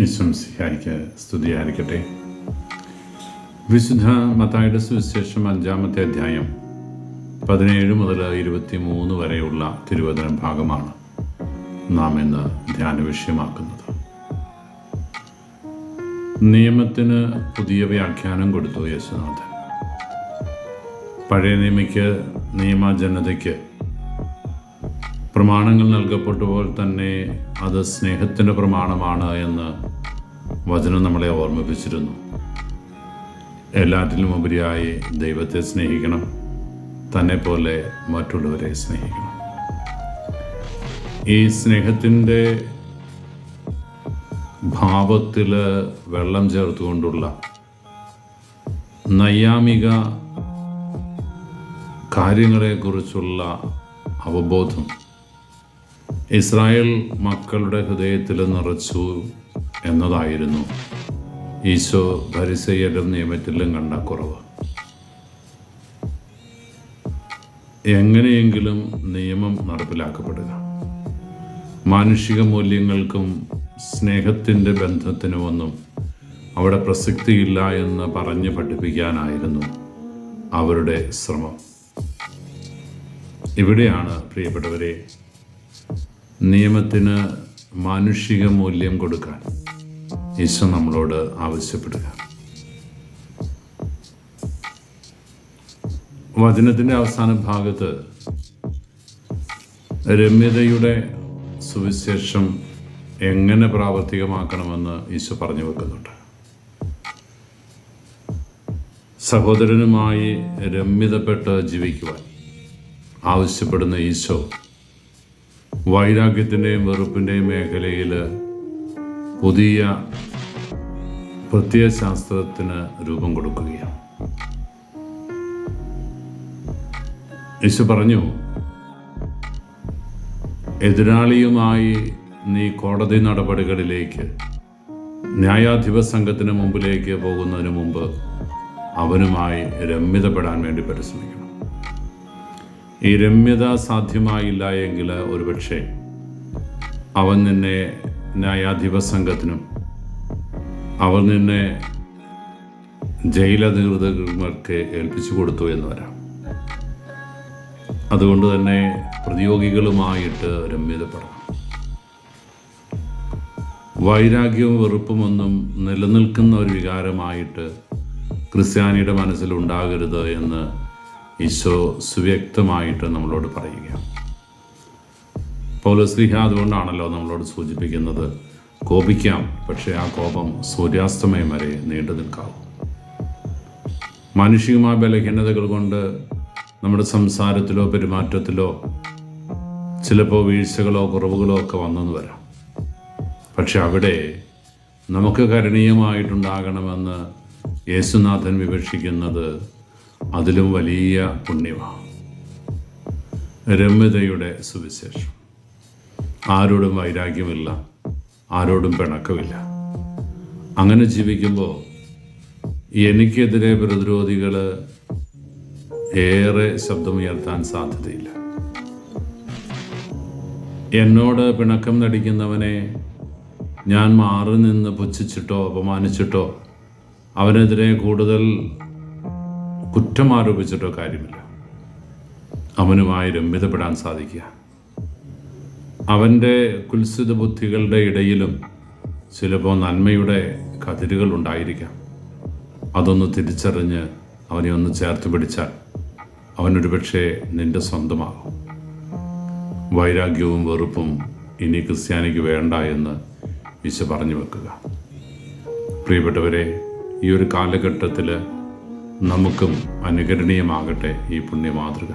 ഈശ്വംസിഹായിക്ക് സ്തുതിയായിരിക്കട്ടെ. വിശുദ്ധ മത്തായിയുടെ സുവിശേഷം 5-ാമത്തെ അധ്യായം 17 മുതൽ 23 വരെയുള്ള തിരുവചന ഭാഗമാണ് നാം ഇന്ന് ധ്യാന വിഷയമാക്കുന്നത്. നിയമത്തിന് പുതിയ വ്യാഖ്യാനം കൊടുത്തു യേശുനാഥൻ. പഴയ നിയമയ്ക്ക് നിയമജനതയ്ക്ക് പ്രമാണങ്ങൾ നൽകപ്പെട്ടപ്പോൾ തന്നെ അത് സ്നേഹത്തിൻ്റെ പ്രമാണമാണ് എന്ന് വചനം നമ്മളെ ഓർമ്മിപ്പിച്ചിരുന്നു. എല്ലാറ്റിലും ഉപരിയായി ദൈവത്തെ സ്നേഹിക്കണം, തന്നെ പോലെ മറ്റുള്ളവരെ സ്നേഹിക്കണം. ഈ സ്നേഹത്തിൻ്റെ ഭാവത്തിൽ വെള്ളം ചേർത്തുകൊണ്ടുള്ള നൈയാമിക കാര്യങ്ങളെക്കുറിച്ചുള്ള അവബോധം ഇസ്രായേൽ മക്കളുടെ ഹൃദയത്തിൽ നിറച്ചു എന്നതായിരുന്നു ഈശോ ഫരിസേയരും നിയമത്തിലും കണ്ട കുറവ്. എങ്ങനെയെങ്കിലും നിയമം നടപ്പിലാക്കപ്പെടുക, മാനുഷിക മൂല്യങ്ങൾക്കും സ്നേഹത്തിൻ്റെ ബന്ധത്തിനുമൊന്നും അവിടെ പ്രസക്തിയില്ല എന്ന് പറഞ്ഞ് പഠിപ്പിക്കാനായിരുന്നു അവരുടെ ശ്രമം. ഇവിടെയാണ് പ്രിയപ്പെട്ടവരെ നിയമത്തിന് മാനുഷിക മൂല്യം കൊടുക്കാൻ ഈശോ നമ്മളോട് ആവശ്യപ്പെടുക. വചനത്തിൻ്റെ അവസാന ഭാഗത്ത് രമ്യതയുടെ സുവിശേഷം എങ്ങനെ പ്രാവർത്തികമാക്കണമെന്ന് ഈശോ പറഞ്ഞു വെക്കുന്നുണ്ട്. സഹോദരനുമായി രമ്യതപ്പെട്ട് ജീവിക്കുവാൻ ആവശ്യപ്പെടുന്ന ഈശോ വൈരാഗ്യത്തിൻ്റെയും വെറുപ്പിൻ്റെയും മേഖലയിൽ പുതിയ പ്രത്യയശാസ്ത്രത്തിന് രൂപം കൊടുക്കുകയാണ്. യേശു പറഞ്ഞു, എതിരാളിയുമായി നീ കോടതി നടപടികളിലേക്ക്, ന്യായാധിപ സംഘത്തിന് മുമ്പിലേക്ക് പോകുന്നതിന് മുമ്പ് അവനുമായി രമ്യതപ്പെടാൻ വേണ്ടി പരിശ്രമിക്കണം. ഈ രമ്യത സാധ്യമായില്ല എങ്കിൽ ഒരുപക്ഷെ അവൻ നിന്നെ ന്യായാധിപ സംഘത്തിനും അവൻ നിന്നെ ജയിലധികൃതർക്ക് ഏൽപ്പിച്ചു കൊടുത്തു എന്ന് വരാം. അതുകൊണ്ട് തന്നെ പ്രതിയോഗികളുമായിട്ട് രമ്യതപ്പെടണം. വൈരാഗ്യവും വെറുപ്പുമൊന്നും നിലനിൽക്കുന്ന ഒരു വികാരമായിട്ട് ക്രിസ്ത്യാനിയുടെ മനസ്സിലുണ്ടാകരുത് എന്ന് ഈശോ സുവ്യക്തമായിട്ട് നമ്മളോട് പറയുക. പൗലോസ്ലീഹ അതുകൊണ്ടാണല്ലോ നമ്മളോട് സൂചിപ്പിക്കുന്നത്, കോപിക്കാം, പക്ഷേ ആ കോപം സൂര്യാസ്തമയം വരെ നീണ്ടു നിൽക്കാവും. മാനുഷികമായ ബലഹീനതകൾ കൊണ്ട് നമ്മുടെ സംസാരത്തിലോ പെരുമാറ്റത്തിലോ ചിലപ്പോൾ വീഴ്ചകളോ കുറവുകളോ ഒക്കെ വന്നെന്ന് വരാം. പക്ഷെ അവിടെ നമുക്ക് കരണീയമായിട്ടുണ്ടാകണമെന്ന് യേശുനാഥൻ വിവക്ഷിക്കുന്നത് അതിലും വലിയ പുണ്യമാണ്. രമ്യതയുടെ സുവിശേഷം. ആരോടും വൈരാഗ്യമില്ല, ആരോടും പിണക്കമില്ല. അങ്ങനെ ജീവിക്കുമ്പോൾ എനിക്കെതിരെ പ്രതിരോധികൾ ഏറെ ശബ്ദമുയർത്താൻ സാധ്യതയില്ല. എന്നോട് പിണക്കം നടിക്കുന്നവനെ ഞാൻ മാറി നിന്ന് പുച്ഛിച്ചിട്ടോ അപമാനിച്ചിട്ടോ അവനെതിരെ കൂടുതൽ കുറ്റം ആരോപിച്ചിട്ടോ കാര്യമില്ല. അവനുമായി രമ്യതപ്പെടാൻ സാധിക്കുക. അവൻ്റെ കുൽസിത ബുദ്ധികളുടെ ഇടയിലും ചിലപ്പോൾ നന്മയുടെ കതിരുകൾ ഉണ്ടായിരിക്കാം. അതൊന്ന് തിരിച്ചറിഞ്ഞ് അവനെ ഒന്ന് ചേർത്ത് പിടിച്ചാൽ അവനൊരു പക്ഷേ നിന്റെ സ്വന്തമാകും. വൈരാഗ്യവും വെറുപ്പും ഇനി ക്രിസ്ത്യാനിക്ക് വേണ്ട എന്ന് ഈശോ പറഞ്ഞു വെക്കുക. പ്രിയപ്പെട്ടവരെ, ഈ ഒരു കാലഘട്ടത്തിൽ നമുക്കും അനുകരണീയമാകട്ടെ ഈ പുണ്യമാതൃക.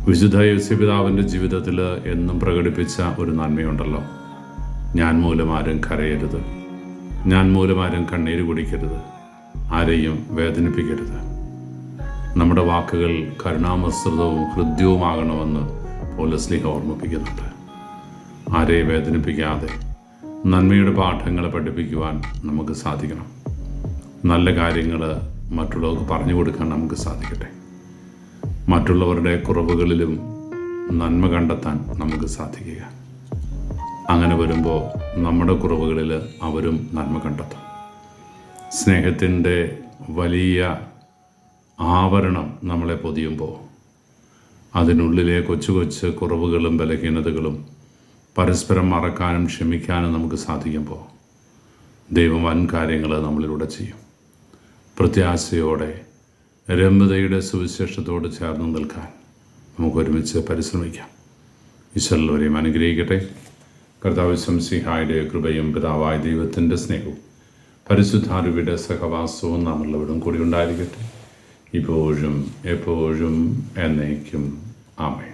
വിശുദ്ധ യേശുപിതാവിൻ്റെ ജീവിതത്തിൽ എന്നും പ്രകടിപ്പിച്ച ഒരു നന്മയുണ്ടല്ലോ, ഞാൻ മൂലം ആരും കരയരുത്, ഞാൻ മൂലം ആരും കണ്ണീര് കുടിക്കരുത്, ആരെയും വേദനിപ്പിക്കരുത്. നമ്മുടെ വാക്കുകൾ കരുണാമസൃതവും ഹൃദ്യവുമാകണമെന്ന് പൗലോസ്ലീഹ ഓർമ്മിപ്പിക്കുന്നുണ്ട്. ആരെയും വേദനിപ്പിക്കാതെ നന്മയുടെ പാഠങ്ങളെ പഠിപ്പിക്കുവാൻ നമുക്ക് സാധിക്കണം. നല്ല കാര്യങ്ങൾ മറ്റുള്ളവർക്ക് പറഞ്ഞു കൊടുക്കാൻ നമുക്ക് സാധിക്കട്ടെ. മറ്റുള്ളവരുടെ കുറവുകളിലും നന്മ കണ്ടെത്താൻ നമുക്ക് സാധിക്കുക. അങ്ങനെ വരുമ്പോൾ നമ്മുടെ കുറവുകളിൽ അവരും നന്മ കണ്ടെത്തും. സ്നേഹത്തിൻ്റെ വലിയ ആവരണം നമ്മളെ പൊതിയുമ്പോൾ അതിനുള്ളിലെ കൊച്ചു കൊച്ചു കുറവുകളും ബലഹീനതകളും പരസ്പരം മറക്കാനും ക്ഷമിക്കാനും നമുക്ക് സാധിക്കുമ്പോൾ ദൈവം വൻ കാര്യങ്ങൾ നമ്മളിലൂടെ ചെയ്യും. പ്രത്യാശയോടെ രമ്യതയുടെ സുവിശേഷത്തോട് ചേർന്ന് നിൽക്കാൻ നമുക്ക് ഒരുമിച്ച് പരിശ്രമിക്കാം. ഈശ്വരവരെയും അനുഗ്രഹിക്കട്ടെ. കർത്താവ് ശംസിഹായുടെ കൃപയും പിതാവായ ദൈവത്തിൻ്റെ സ്നേഹവും പരിശുദ്ധാരൂപിയുടെ സഹവാസവും നാമെല്ലാവരും കൂടി ഉണ്ടായിരിക്കട്ടെ, ഇപ്പോഴും എപ്പോഴും എന്നേക്കും. ആമേൻ.